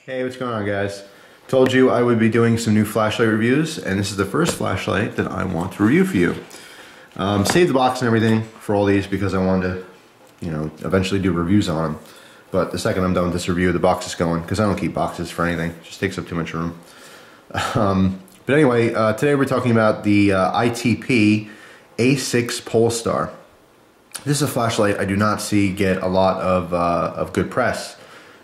Hey, what's going on, guys? Told you I would be doing some new flashlight reviews, and this is the first flashlight that I want to review for you. Saved the box and everything for all these because I wanted to, eventually do reviews on them. But the second I'm done with this review, the box is going, because I don't keep boxes for anything. It just takes up too much room. But anyway, today we're talking about the ITP AAx6 Polestar. This is a flashlight I do not see get a lot of good press.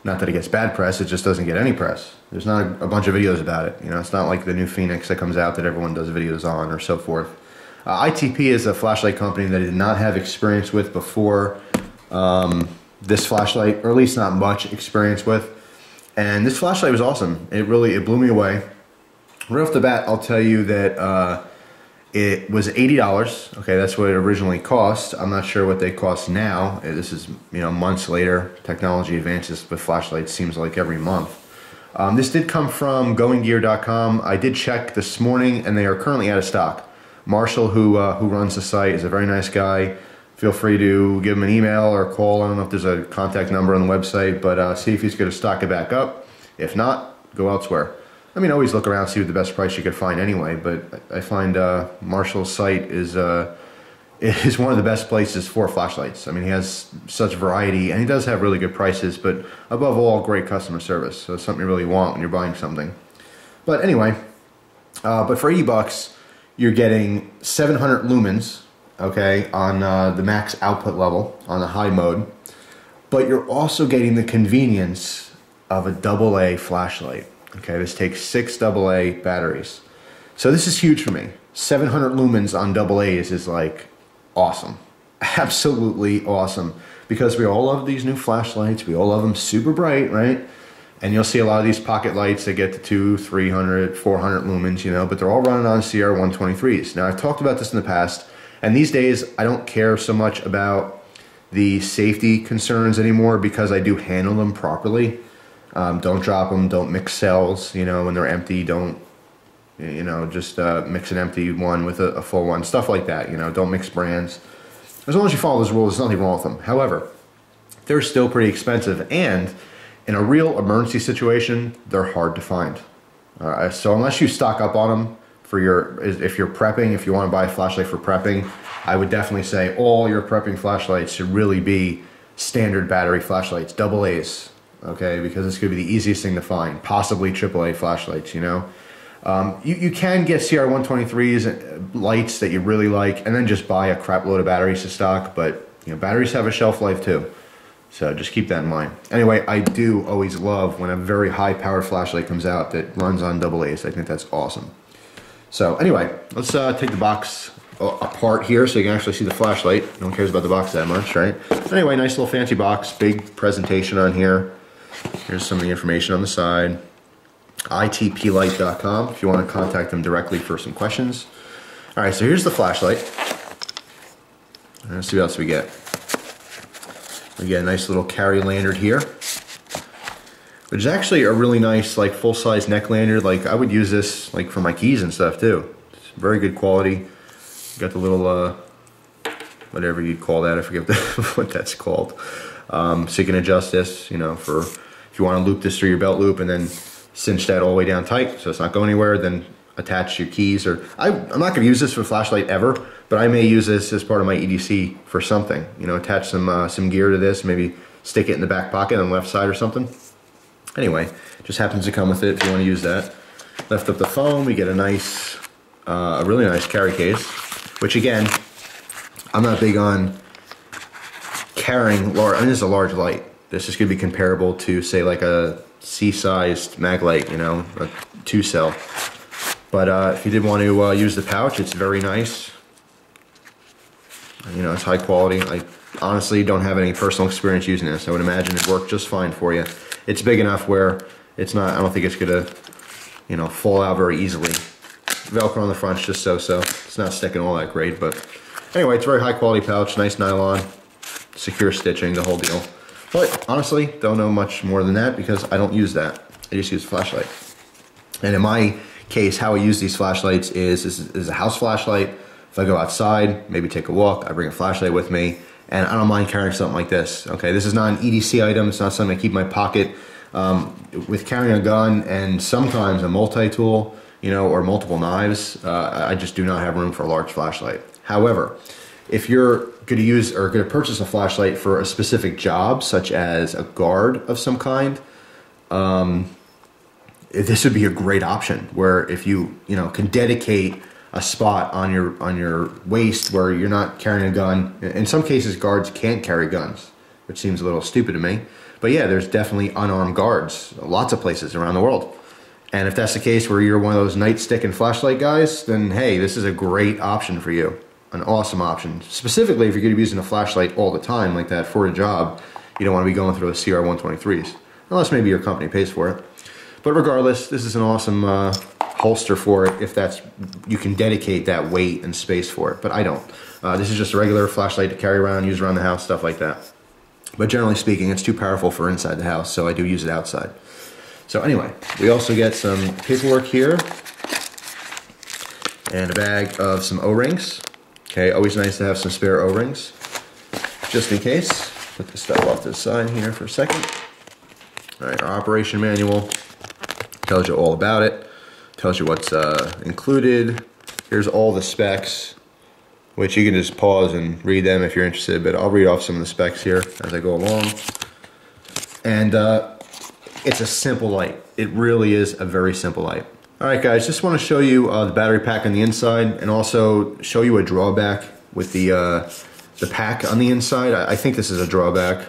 Not that it gets bad press, it just doesn't get any press. There's not a bunch of videos about it. It's not like the new Phoenix that comes out that everyone does videos on or so forth. ITP is a flashlight company that I did not have experience with before this flashlight, or at least not much experience with. And this flashlight was awesome. It blew me away. Right off the bat, I'll tell you that it was $80. Okay, that's what it originally cost. I'm not sure what they cost now. This is, months later. Technology advances with flashlights seems like every month. This did come from goinggear.com. I did check this morning, and they are currently out of stock. Marshall, who runs the site, is a very nice guy. Feel free to give him an email or call. I don't know if there's a contact number on the website, but see if he's going to stock it back up. If not, go elsewhere. Always look around, see what the best price you could find anyway, but I find Marshall's site is one of the best places for flashlights. He has such variety, and he does have really good prices, but above all, great customer service. So it's something you really want when you're buying something. But anyway, but for $80, you're getting 700 lumens, okay, on the max output level, on the high mode, but you're also getting the convenience of a AA flashlight. Okay, this takes 6 AA batteries. So this is huge for me. 700 lumens on AA's is like awesome. Absolutely awesome. Because we all love these new flashlights. We all love them super bright, right? And you'll see a lot of these pocket lights that get to 200, 300, 400 lumens, but they're all running on CR123s. Now, I've talked about this in the past, and these days I don't care so much about the safety concerns anymore because I do handle them properly. Don't drop them, don't mix cells, when they're empty, don't, just mix an empty one with a full one, stuff like that, don't mix brands. As long as you follow those rules, there's nothing wrong with them. However, they're still pretty expensive, and in a real emergency situation, they're hard to find. So unless you stock up on them if you're prepping, if you want to buy a flashlight for prepping, I would definitely say all your prepping flashlights should really be standard battery flashlights, AA's. Okay, because it's going to be the easiest thing to find, possibly AAA flashlights, You can get CR123s, lights that you really like, and then just buy a crap load of batteries to stock, but, batteries have a shelf life too. So just keep that in mind. Anyway, I do always love when a very high-powered flashlight comes out that runs on AA's. I think that's awesome. So anyway, let's take the box apart here so you can actually see the flashlight. No one cares about the box that much, right? Anyway, nice little fancy box, big presentation on here. Here's some of the information on the side. ITPlight.com if you want to contact them directly for some questions. All right, so here's the flashlight. Let's see what else we get. We get a nice little carry lanyard here, which is actually a really nice, full-size neck lanyard. I would use this for my keys and stuff too. It's very good quality. Got the little whatever you'd call that. I forget what that's called. So you can adjust this, for if you want to loop this through your belt loop and then cinch that all the way down tight so it's not going anywhere, then attach your keys. Or I'm not going to use this for flashlight ever, but I may use this as part of my EDC for something. Attach some gear to this, maybe stick it in the back pocket on the left side or something. Anyway, just happens to come with it if you want to use that. Lift up the phone, we get a really nice carry case, which again, I'm not big on carrying large. This is a large light. This is going to be comparable to, say, a C-sized mag light, a 2-cell. But if you did want to use the pouch, it's very nice. It's high quality. I honestly don't have any personal experience using this. I would imagine it worked just fine for you. It's big enough where it's not. I don't think it's going to, fall out very easily. Velcro on the front's just so-so. It's not sticking all that great, but anyway, it's a very high quality pouch, nice nylon, secure stitching, the whole deal. But honestly, don't know much more than that because I don't use that. I just use a flashlight. And in my case, how I use these flashlights is a house flashlight. If I go outside, maybe take a walk, I bring a flashlight with me, and I don't mind carrying something like this. Okay, this is not an EDC item. It's not something I keep in my pocket. With carrying a gun and sometimes a multi-tool, you know, or multiple knives, I just do not have room for a large flashlight. However, if you're going to use or going to purchase a flashlight for a specific job, such as a guard of some kind, this would be a great option. Where if you can dedicate a spot on your waist where you're not carrying a gun. In some cases, guards can't carry guns, which seems a little stupid to me. But yeah, there's definitely unarmed guards, lots of places around the world. And if that's the case where you're one of those nightstick and flashlight guys, then hey, this is a great option for you. An awesome option. Specifically, if you're going to be using a flashlight all the time like that for a job, you don't want to be going through those CR123s. Unless maybe your company pays for it. But regardless, this is an awesome holster for it if you can dedicate that weight and space for it. But I don't. This is just a regular flashlight to carry around, use around the house, stuff like that. But generally speaking, it's too powerful for inside the house, so I do use it outside. So anyway, we also get some paperwork here and a bag of some O-rings. Okay, always nice to have some spare O-rings, just in case. Put this stuff off to the side here for a second. All right, our operation manual tells you all about it. Tells you what's included. Here's all the specs, which you can just pause and read them if you're interested, but I'll read off some of the specs here as I go along. And it's a simple light. It really is a very simple light. Alright guys, just want to show you the battery pack on the inside and also show you a drawback with the pack on the inside. I think this is a drawback.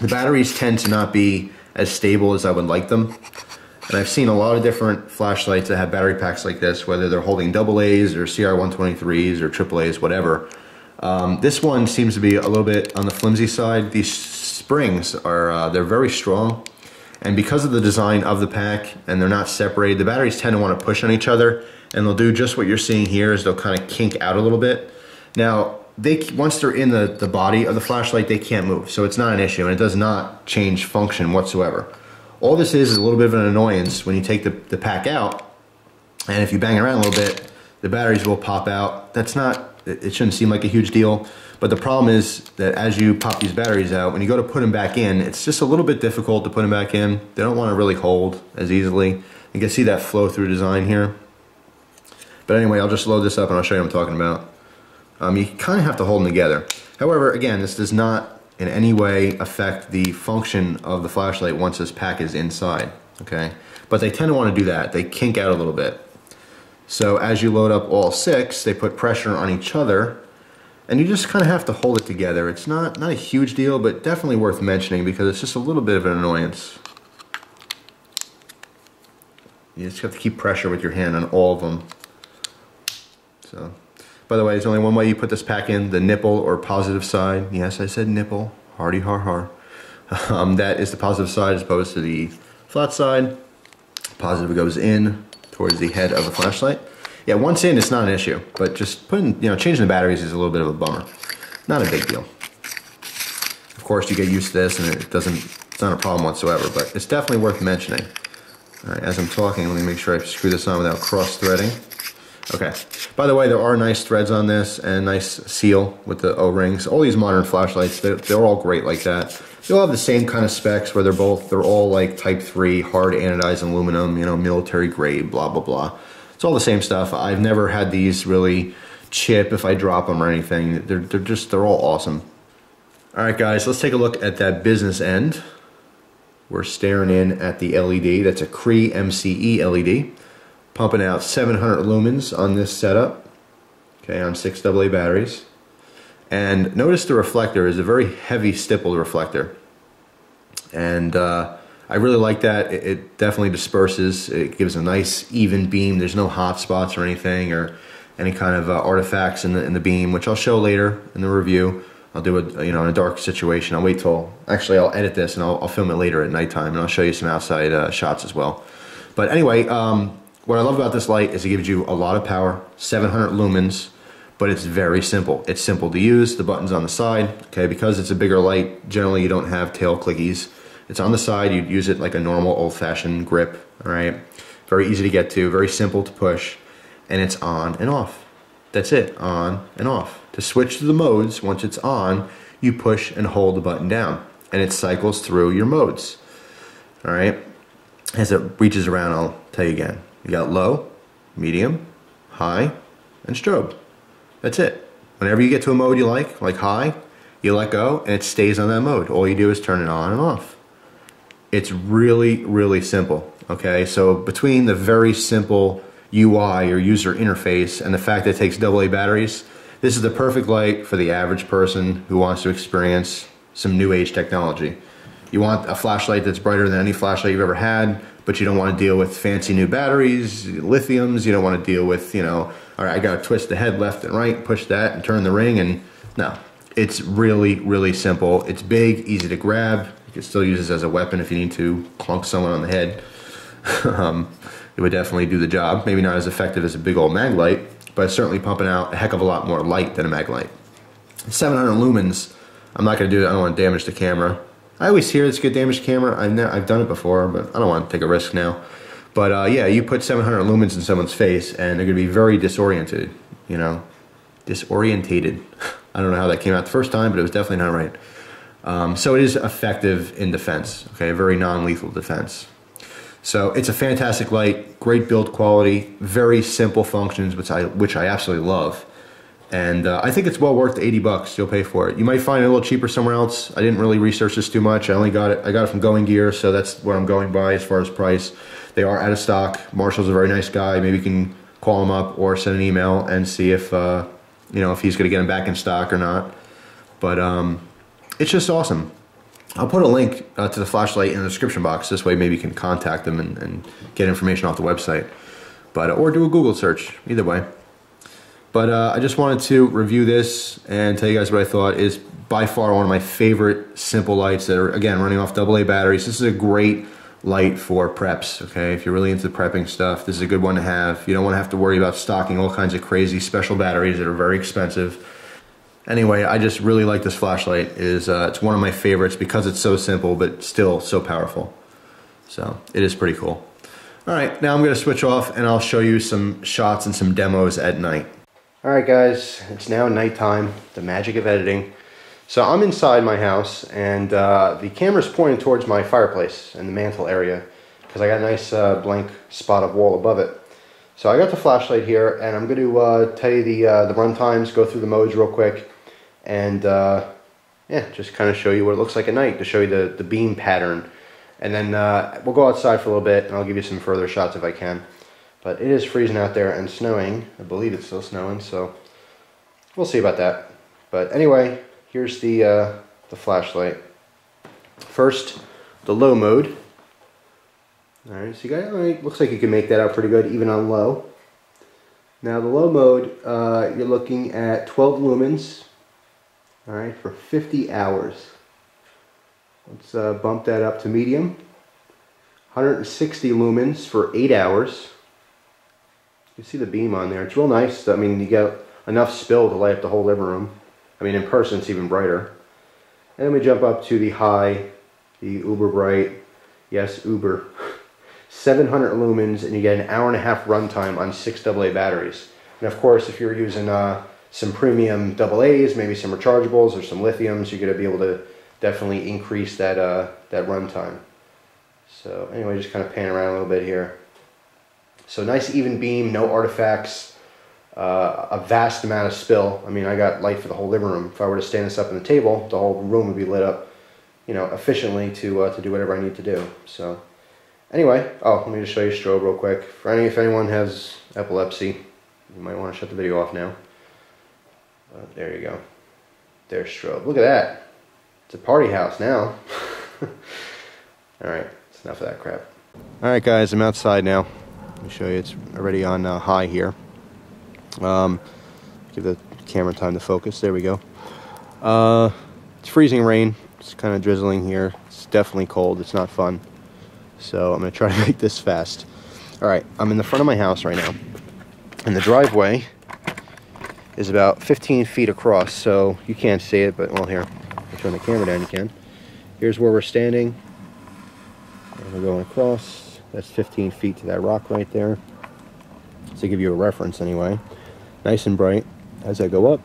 The batteries tend to not be as stable as I would like them. And I've seen a lot of different flashlights that have battery packs like this, whether they're holding AA's or CR123s or AAA's, whatever. This one seems to be a little bit on the flimsy side. These springs are they're very strong, and because of the design of the pack and they're not separated, the batteries tend to want to push on each other, and they'll do just what you're seeing here is they'll kind of kink out a little bit. Now, once they're in the body of the flashlight, they can't move, so it's not an issue, and it does not change function whatsoever. All this is a little bit of an annoyance when you take the pack out, and if you bang around a little bit, the batteries will pop out. It shouldn't seem like a huge deal, but the problem is that as you pop these batteries out, when you go to put them back in, it's just a little bit difficult to put them back in. They don't want to really hold as easily. You can see that flow through design here. But anyway, I'll just load this up and I'll show you what I'm talking about. You kind of have to hold them together. However, again, this does not in any way affect the function of the flashlight once this pack is inside, okay? But they tend to want to do that. They kink out a little bit. So as you load up all 6, they put pressure on each other, and you just kind of have to hold it together. It's not a huge deal, but definitely worth mentioning because it's just a little bit of an annoyance. You just have to keep pressure with your hand on all of them. So. By the way, there's only one way you put this pack in, the nipple or positive side. Yes, I said nipple, hardy har har. That is the positive side as opposed to the flat side. Positive goes in towards the head of the flashlight. Yeah, once in, it's not an issue, but just changing the batteries is a little bit of a bummer. Not a big deal. Of course, you get used to this and it's not a problem whatsoever, but it's definitely worth mentioning. All right, as I'm talking, let me make sure I screw this on without cross-threading. Okay. By the way, there are nice threads on this and a nice seal with the O-rings. All these modern flashlights, they're all great like that. They'll have the same kind of specs where they're all like Type 3, hard anodized aluminum, military grade, blah, blah, blah. It's all the same stuff. I've never had these really chip if I drop them or anything. They're all awesome. All right, guys, let's take a look at that business end. We're staring in at the LED. That's a Cree MCE LED. Pumping out 700 lumens on this setup, okay, on 6 AA batteries. And notice the reflector is a very heavy stippled reflector. And I really like that. It definitely disperses. It gives a nice even beam. There's no hot spots or anything or any kind of artifacts in the beam, which I'll show later in the review. I'll do it, in a dark situation. I'll edit this and I'll film it later at nighttime, and I'll show you some outside shots as well. But anyway, what I love about this light is it gives you a lot of power, 700 lumens, but it's very simple. It's simple to use. The button's on the side, okay? Because it's a bigger light, generally you don't have tail clickies. It's on the side. You'd use it like a normal old-fashioned grip, all right? Very easy to get to, very simple to push, and it's on and off. That's it, on and off. To switch to the modes, once it's on, you push and hold the button down, and it cycles through your modes. all right? As it reaches around, I'll tell you again. You got low, medium, high, and strobe. That's it. Whenever you get to a mode you like high, you let go and it stays on that mode. All you do is turn it on and off. It's really, really simple, okay? So between the very simple UI or user interface and the fact that it takes AA batteries, this is the perfect light for the average person who wants to experience some new age technology. You want a flashlight that's brighter than any flashlight you've ever had, but you don't want to deal with fancy new batteries, lithiums. You don't want to deal with, you know, all right, I got to twist the head left and right, push that and turn the ring, and no. It's really, really simple. It's big, easy to grab. You can still use this as a weapon if you need to clunk someone on the head. It would definitely do the job. Maybe not as effective as a big old mag light, but it's certainly pumping out a heck of a lot more light than a mag light. 700 lumens, I'm not going to do it. I don't want to damage the camera. I always hear it's good damage the camera. I've done it before, but I don't want to take a risk now. But yeah, you put 700 lumens in someone's face and they're going to be very disoriented, you know, disorientated. I don't know how that came out the first time, but it was definitely not right. So it is effective in defense, okay, very non-lethal defense. So it's a fantastic light, great build quality, very simple functions, which I absolutely love. And I think it's well worth the 80 bucks you'll pay for it. You might find it a little cheaper somewhere else. I didn't really research this too much. I got it from Going Gear, so that's what I'm going by as far as price. They are out of stock. Marshall's a very nice guy. Maybe you can call him up or send an email and see if you know, if he's going to get them back in stock or not. But it's just awesome. I'll put a link to the flashlight in the description box. This way maybe you can contact them and get information off the website. But or do a Google search, either way. But I just wanted to review this and tell you guys what I thought. Is by far one of my favorite simple lights that are, again, running off AA batteries. This is a great light for preps, okay? If you're really into prepping stuff, this is a good one to have. You don't want to have to worry about stocking all kinds of crazy special batteries that are very expensive. Anyway, I just really like this flashlight. It's one of my favorites because it's so simple but still so powerful. So it is pretty cool. All right, now I'm going to switch off and I'll show you some shots and some demos at night. All right, guys, it's now nighttime, the magic of editing. So I'm inside my house and the camera's pointed towards my fireplace and the mantle area because I got a nice blank spot of wall above it. So I got the flashlight here and I'm going to tell you the run times, go through the modes real quick, and yeah, just kind of show you what it looks like at night to show you the beam pattern. And then we'll go outside for a little bit and I'll give you some further shots if I can. But it is freezing out there and snowing. I believe it's still snowing, so we'll see about that. But anyway, here's the flashlight. First, the low mode. All right, so you got, looks like you can make that out pretty good even on low. Now the low mode, you're looking at 12 lumens, all right, for 50 hours. Let's bump that up to medium. 160 lumens for 8 hours. You see the beam on there. It's real nice. I mean, you get enough spill to light up the whole living room. I mean, in person it's even brighter. And then we jump up to the high, the uber bright, yes, uber, 700 lumens, and you get an hour and a half runtime on 6 AA batteries. And of course, if you're using some premium AAs, maybe some rechargeables or some lithiums, you're going to be able to definitely increase that that runtime. So anyway, just kind of pan around a little bit here. So nice even beam, no artifacts, a vast amount of spill. I mean, I got light for the whole living room. If I were to stand this up on the table, the whole room would be lit up, you know, efficiently to do whatever I need to do. So anyway, oh, let me just show you strobe real quick. If anyone has epilepsy, you might want to shut the video off now. There you go. There's strobe. Look at that. It's a party house now. Alright, that's enough of that crap. Alright guys, I'm outside now. Let me show you, it's already on high here. Give the camera time to focus. There we go. It's freezing rain. It's kind of drizzling here. It's definitely cold. It's not fun. So I'm going to try to make this fast. Alright, I'm in the front of my house right now. And the driveway is about 15 feet across, so you can't see it, but well, here, I'll turn the camera down, you can. Here's where we're standing. And we're going across. That's 15 feet to that rock right there. To give you a reference anyway. Nice and bright. As I go up,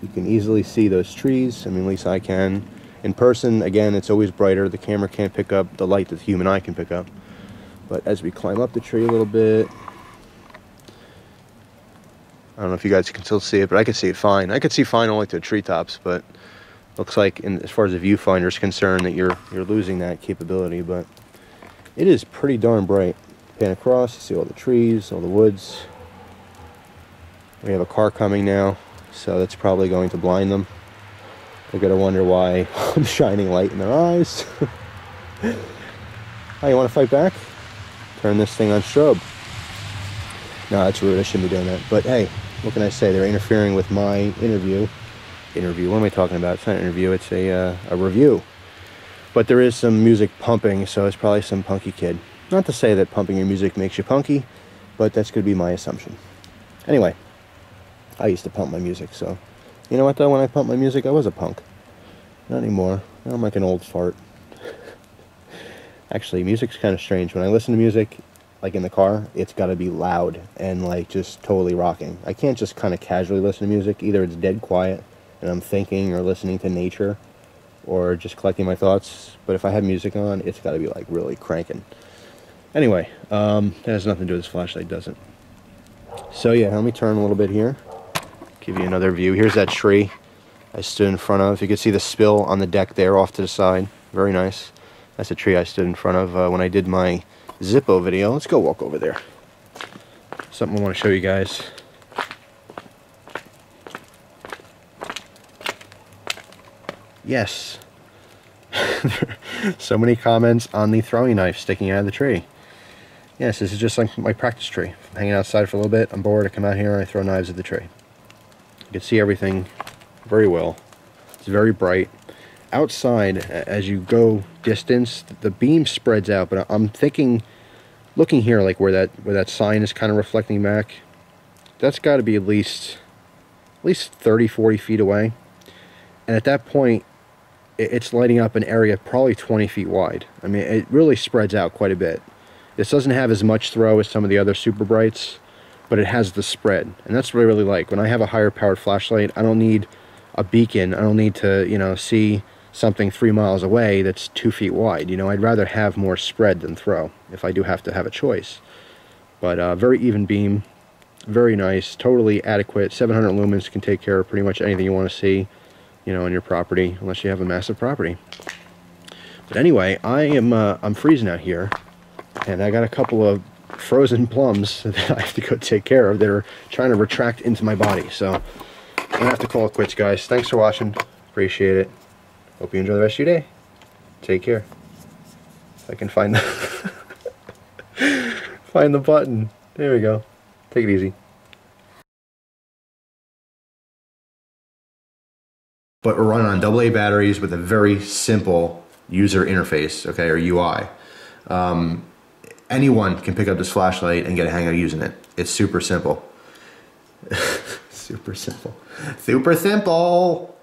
you can easily see those trees. I mean, at least I can. In person, again, it's always brighter. The camera can't pick up the light that the human eye can pick up. But as we climb up the tree a little bit, I don't know if you guys can still see it, but I can see it fine. I could see fine only to the treetops, but looks like, as far as the viewfinder is concerned, that you're losing that capability. But it is pretty darn bright. Pan across, you see all the trees, all the woods. We have a car coming now, so that's probably going to blind them. They're going to wonder why I'm shining light in their eyes. Oh, you want to fight back? Turn this thing on strobe. No, that's rude. I shouldn't be doing that. But hey, what can I say? They're interfering with my interview. What am I talking about? It's not an interview. It's a review. But there is some music pumping, so it's probably some punky kid. Not to say that pumping your music makes you punky, but that's going to be my assumption. Anyway, I used to pump my music, so... You know what, though? When I pumped my music, I was a punk. Not anymore. Now I'm like an old fart. Actually, music's kind of strange. When I listen to music, like in the car, it's got to be loud and like just totally rocking. I can't just kind of casually listen to music. Either it's dead quiet and I'm thinking or listening to nature or just collecting my thoughts. But if I have music on, it's got to be like really cranking. Anyway, that has nothing to do with this flashlight, does it? So yeah, let me turn a little bit here. Give you another view. Here's that tree I stood in front of. You can see the spill on the deck there off to the side. Very nice. That's a tree I stood in front of when I did my Zippo video. Let's go walk over there. Something I want to show you guys. Yes. So many comments on the throwing knife sticking out of the tree. Yes, this is just like my practice tree. I'm hanging outside for a little bit. I'm bored. I come out here and I throw knives at the tree. You can see everything very well. It's very bright. Outside, as you go distance, the beam spreads out, but I'm thinking, looking here, like where that sign is kind of reflecting back, that's got to be at least 30, 40 feet away. And at that point, it's lighting up an area probably 20 feet wide. I mean, it really spreads out quite a bit. This doesn't have as much throw as some of the other super brights, but it has the spread. And that's what I really like. When I have a higher powered flashlight, I don't need a beacon. I don't need to, you know, see something 3 miles away that's 2 feet wide. You know, I'd rather have more spread than throw if I do have to have a choice. But very even beam, very nice, totally adequate. 700 lumens can take care of pretty much anything you want to see, you know, on your property, unless you have a massive property. But anyway, I'm freezing out here, and I got a couple of frozen plums that I have to go take care of that are trying to retract into my body. So I'm gonna have to call it quits, guys. Thanks for watching. Appreciate it. Hope you enjoy the rest of your day. Take care. If I can find the find the button. There we go. Take it easy. But we're running on AA batteries with a very simple user interface, okay, or UI. Anyone can pick up this flashlight and get a hang of using it. It's super simple. Super simple. Super simple!